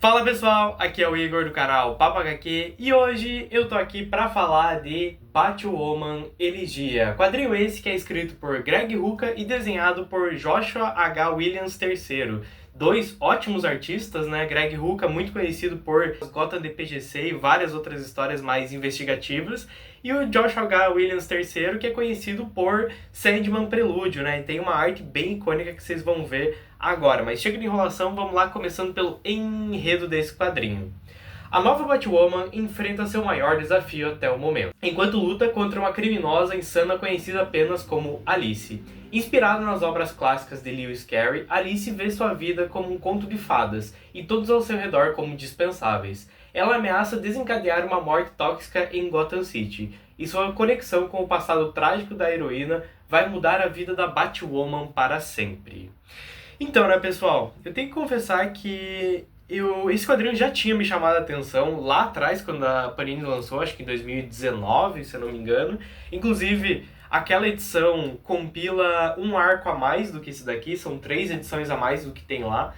Fala pessoal, aqui é o Igor do canal Papo HQ e hoje eu tô aqui pra falar de Batwoman Elegia, quadrinho esse que é escrito por Greg Rucka e desenhado por Joshua H. Williams III. Dois ótimos artistas, né? Greg Rucka, muito conhecido por Gotham de PGC e várias outras histórias mais investigativas, e o Joshua H. Williams III, que é conhecido por Sandman Prelúdio, né? E tem uma arte bem icônica que vocês vão ver agora. Mas chega de enrolação, vamos lá, começando pelo enredo desse quadrinho. A nova Batwoman enfrenta seu maior desafio até o momento, enquanto luta contra uma criminosa insana conhecida apenas como Alice. Inspirada nas obras clássicas de Lewis Carroll, Alice vê sua vida como um conto de fadas e todos ao seu redor como dispensáveis. Ela ameaça desencadear uma morte tóxica em Gotham City, e sua conexão com o passado trágico da heroína vai mudar a vida da Batwoman para sempre. Então, né, pessoal, eu tenho que confessar que esse quadrinho já tinha me chamado a atenção lá atrás, quando a Panini lançou, acho que em 2019, se eu não me engano. Inclusive, aquela edição compila um arco a mais do que esse daqui, são 3 edições a mais do que tem lá.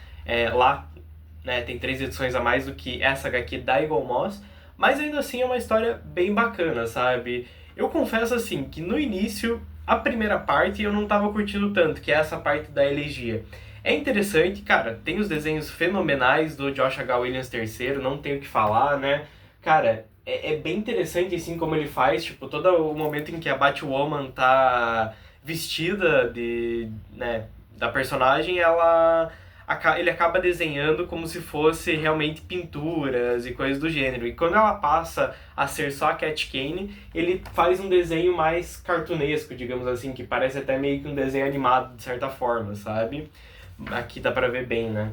Né, tem 3 edições a mais do que essa HQ da Eagle Moss, mas ainda assim é uma história bem bacana, sabe? Eu confesso assim, que no início, a primeira parte eu não tava curtindo tanto, que é essa parte da elegia. É interessante, cara, tem os desenhos fenomenais do Josh H. Williams III, não tenho o que falar, né? Cara, é bem interessante assim como ele faz, tipo, todo o momento em que a Batwoman tá vestida né, da personagem, ele acaba desenhando como se fosse realmente pinturas e coisas do gênero. E quando ela passa a ser só a Cat Kane, ele faz um desenho mais cartunesco, digamos assim, que parece até meio que um desenho animado de certa forma, sabe? Aqui dá pra ver bem, né,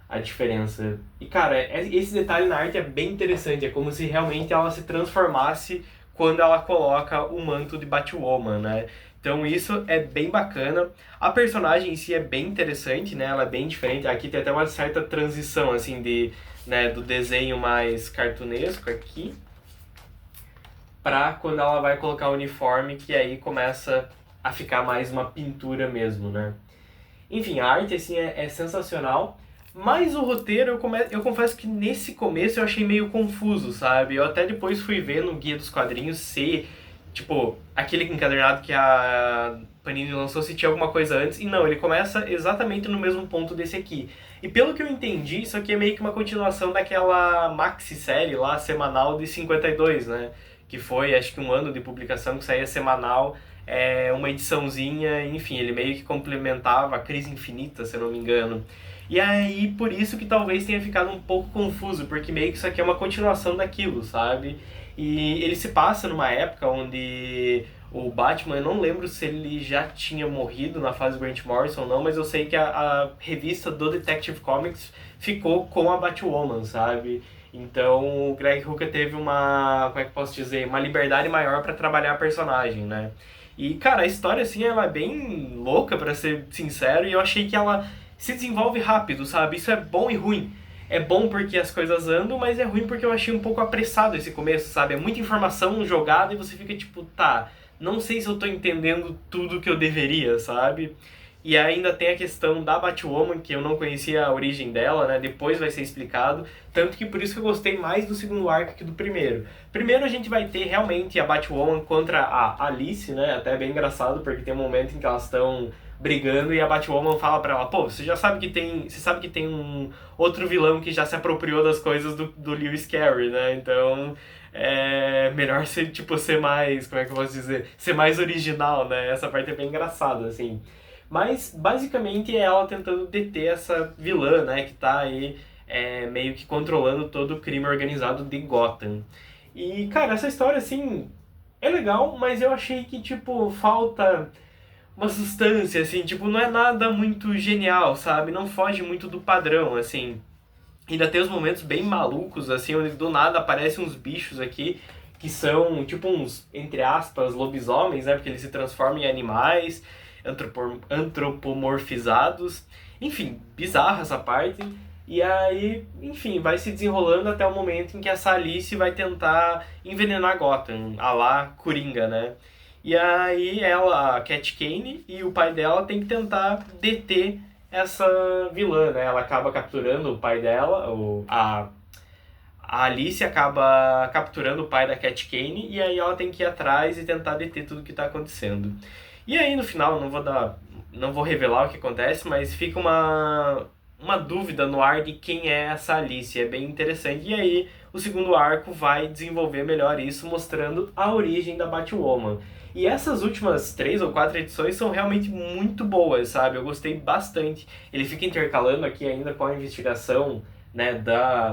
a diferença. E, cara, esse detalhe na arte é bem interessante. É como se realmente ela se transformasse quando ela coloca o manto de Batwoman, né? Então isso é bem bacana. A personagem em si é bem interessante, né? Ela é bem diferente. Aqui tem até uma certa transição, assim, né, do desenho mais cartunesco aqui pra quando ela vai colocar o uniforme, que aí começa a ficar mais uma pintura mesmo, né? Enfim, a arte assim é sensacional, mas o roteiro eu confesso que nesse começo eu achei meio confuso, sabe? Eu até depois fui ver no Guia dos Quadrinhos se, tipo, aquele encadernado que a Panini lançou, se tinha alguma coisa antes, e não, ele começa exatamente no mesmo ponto desse aqui. E pelo que eu entendi, isso aqui é meio que uma continuação daquela maxi-série lá, semanal de 52, né? Que foi, acho que um ano de publicação, que saía semanal, uma ediçãozinha, enfim, ele meio que complementava a Crise Infinita, se eu não me engano. E aí, por isso que talvez tenha ficado um pouco confuso, porque meio que isso aqui é uma continuação daquilo, sabe? E ele se passa numa época onde o Batman, eu não lembro se ele já tinha morrido na fase Grant Morrison ou não, mas eu sei que a revista do Detective Comics ficou com a Batwoman, sabe? Então o Greg Rucka teve como é que eu posso dizer, uma liberdade maior para trabalhar a personagem, né? E, cara, a história, assim, ela é bem louca, pra ser sincero, e eu achei que ela se desenvolve rápido, sabe? Isso é bom e ruim. É bom porque as coisas andam, mas é ruim porque eu achei um pouco apressado esse começo, sabe? É muita informação jogada e você fica tipo, tá, não sei se eu tô entendendo tudo que eu deveria, sabe? E ainda tem a questão da Batwoman, que eu não conhecia a origem dela, né? Depois vai ser explicado. Tanto que por isso que eu gostei mais do segundo arco que do primeiro. Primeiro a gente vai ter realmente a Batwoman contra a Alice, né? Até é bem engraçado, porque tem um momento em que elas estão brigando e a Batwoman fala pra ela, pô, você sabe que tem um outro vilão que já se apropriou das coisas do Lewis Carroll, né? Então é melhor ser mais, como é que eu posso dizer? Ser mais original, né? Essa parte é bem engraçada, assim. Mas, basicamente, é ela tentando deter essa vilã, né, que tá aí meio que controlando todo o crime organizado de Gotham. E, cara, essa história, assim, é legal, mas eu achei que, tipo, falta uma substância, assim, tipo, não é nada muito genial, sabe? Não foge muito do padrão, assim. Ainda tem os momentos bem malucos, assim, onde do nada aparecem uns bichos aqui que são, tipo, uns, entre aspas, lobisomens, né? Porque eles se transformam em animais antropomorfizados. Enfim, bizarra essa parte. E aí, enfim, vai se desenrolando até o momento em que essa Alice vai tentar envenenar Gotham, a lá Coringa, né? E aí ela, a Cat Kane e o pai dela tem que tentar deter essa vilã, né? Ela acaba capturando o pai dela, a Alice acaba capturando o pai da Cat Kane e aí ela tem que ir atrás e tentar deter tudo que tá acontecendo. E aí no final, não vou revelar o que acontece, mas fica uma dúvida no ar de quem é essa Alice, é bem interessante. E aí o segundo arco vai desenvolver melhor isso, mostrando a origem da Batwoman. E essas últimas 3 ou 4 edições são realmente muito boas, sabe? Eu gostei bastante. Ele fica intercalando aqui ainda com a investigação, né,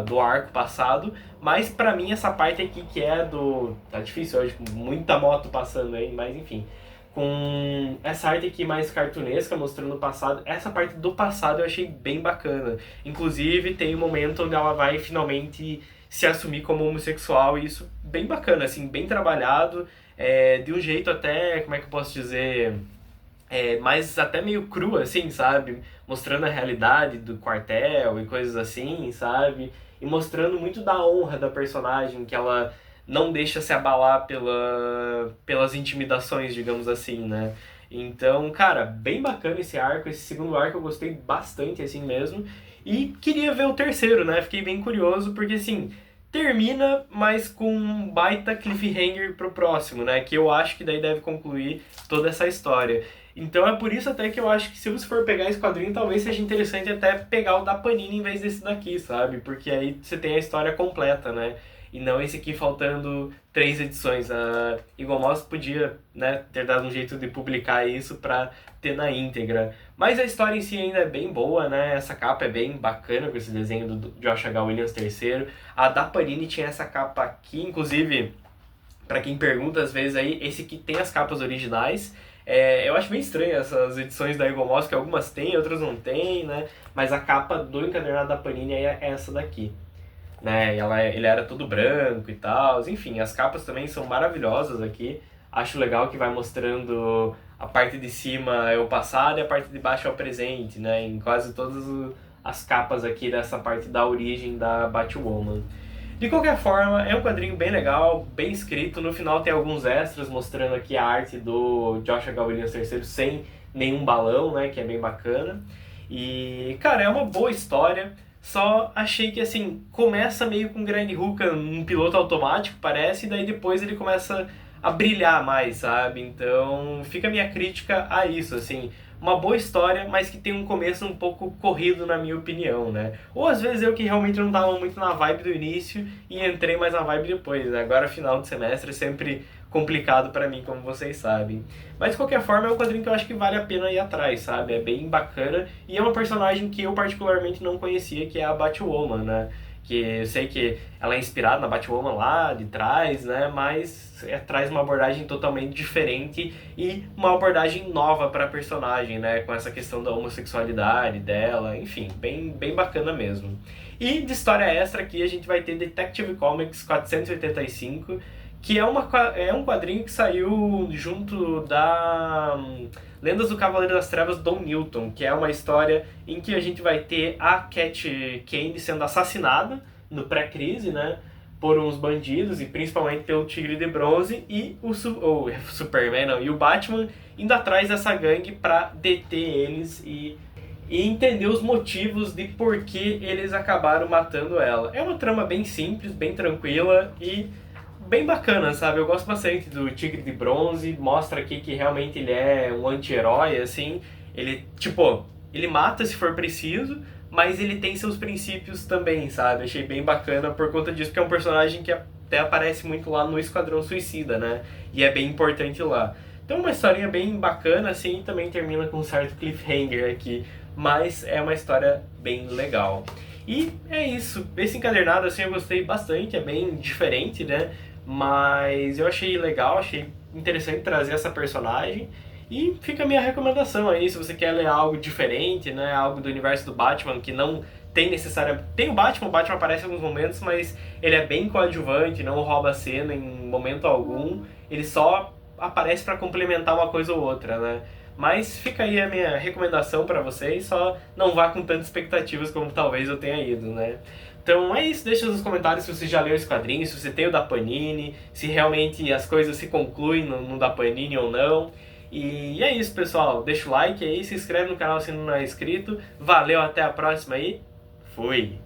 do arco passado, mas pra mim essa parte aqui que é do... Tá difícil hoje, muita moto passando aí, mas enfim. Com essa arte aqui mais cartunesca, mostrando o passado, essa parte do passado eu achei bem bacana. Inclusive tem um momento onde ela vai finalmente se assumir como homossexual, e isso bem bacana, assim, bem trabalhado, de um jeito até, como é que eu posso dizer... mas até meio crua, assim, sabe? Mostrando a realidade do quartel e coisas assim, sabe? E mostrando muito da honra da personagem, que ela não deixa se abalar pelas intimidações, digamos assim, né? Então, cara, bem bacana esse arco. Esse segundo arco eu gostei bastante, assim mesmo. E queria ver o terceiro, né? Fiquei bem curioso, porque assim, termina, mas com um baita cliffhanger pro próximo, né? Que eu acho que daí deve concluir toda essa história. Então é por isso até que eu acho que se você for pegar esse quadrinho, talvez seja interessante até pegar o da Panini em vez desse daqui, sabe? Porque aí você tem a história completa, né? E não esse aqui faltando 3 edições. A Eagle Moss podia, né, ter dado um jeito de publicar isso pra ter na íntegra. Mas a história em si ainda é bem boa, né? Essa capa é bem bacana com esse desenho do Josh H. Williams III. A da Panini tinha essa capa aqui, inclusive, pra quem pergunta às vezes aí, esse aqui tem as capas originais. Eu acho bem estranho essas edições da Eagle Moss, que algumas tem, outras não tem, né? Mas a capa do encadernado da Panini é essa daqui, né? Ele era todo branco e tal. Enfim, as capas também são maravilhosas aqui. Acho legal que vai mostrando a parte de cima é o passado e a parte de baixo é o presente, né? Em quase todas as capas aqui dessa parte da origem da Batwoman. De qualquer forma, é um quadrinho bem legal, bem escrito. No final tem alguns extras mostrando aqui a arte do Josh H. Williams III sem nenhum balão, né? Que é bem bacana. E, cara, é uma boa história. Só achei que, assim, começa meio com o Greg Rucka, um piloto automático, parece, e daí depois ele começa a brilhar mais, sabe? Então, fica a minha crítica a isso, assim. Uma boa história, mas que tem um começo um pouco corrido, na minha opinião, né? Ou às vezes eu que realmente não tava muito na vibe do início e entrei mais na vibe depois, né? Agora, final de semestre é sempre complicado pra mim, como vocês sabem. Mas de qualquer forma, é um quadrinho que eu acho que vale a pena ir atrás, sabe? É bem bacana e é uma personagem que eu particularmente não conhecia, que é a Batwoman, né? Que eu sei que ela é inspirada na Batwoman lá de trás, né? Mas traz uma abordagem totalmente diferente e uma abordagem nova para a personagem, né? Com essa questão da homossexualidade dela, enfim, bem bacana mesmo. E de história extra aqui a gente vai ter Detective Comics 485, que é um quadrinho que saiu junto da Lendas do Cavaleiro das Trevas, Don Newton, que é uma história em que a gente vai ter a Cat Kane sendo assassinada no pré-crise, né, por uns bandidos, e principalmente pelo Tigre de Bronze, e o Superman, não, e o Batman indo atrás dessa gangue para deter eles e entender os motivos de por que eles acabaram matando ela. É uma trama bem simples, bem tranquila e bem bacana, sabe? Eu gosto bastante do Tigre de Bronze, mostra aqui que realmente ele é um anti-herói, assim. Ele, tipo, ele mata se for preciso, mas ele tem seus princípios também, sabe? Achei bem bacana por conta disso, porque é um personagem que até aparece muito lá no Esquadrão Suicida, né? E é bem importante lá. Então uma historinha bem bacana, assim, e também termina com um certo cliffhanger aqui, mas é uma história bem legal. E é isso, esse encadernado, assim, eu gostei bastante, é bem diferente, né? Mas eu achei legal, achei interessante trazer essa personagem. E fica a minha recomendação aí, se você quer ler algo diferente, né? Algo do universo do Batman que não tem necessariamente... Tem o Batman aparece em alguns momentos, mas ele é bem coadjuvante, não rouba a cena em momento algum. Ele só aparece para complementar uma coisa ou outra, né? Mas fica aí a minha recomendação para vocês, só não vá com tantas expectativas como talvez eu tenha ido, né? Então é isso, deixa nos comentários se você já leu esse quadrinho, se você tem o da Panini, se realmente as coisas se concluem no da Panini ou não. E é isso, pessoal. Deixa o like aí, se inscreve no canal se não é inscrito. Valeu, até a próxima aí. Fui!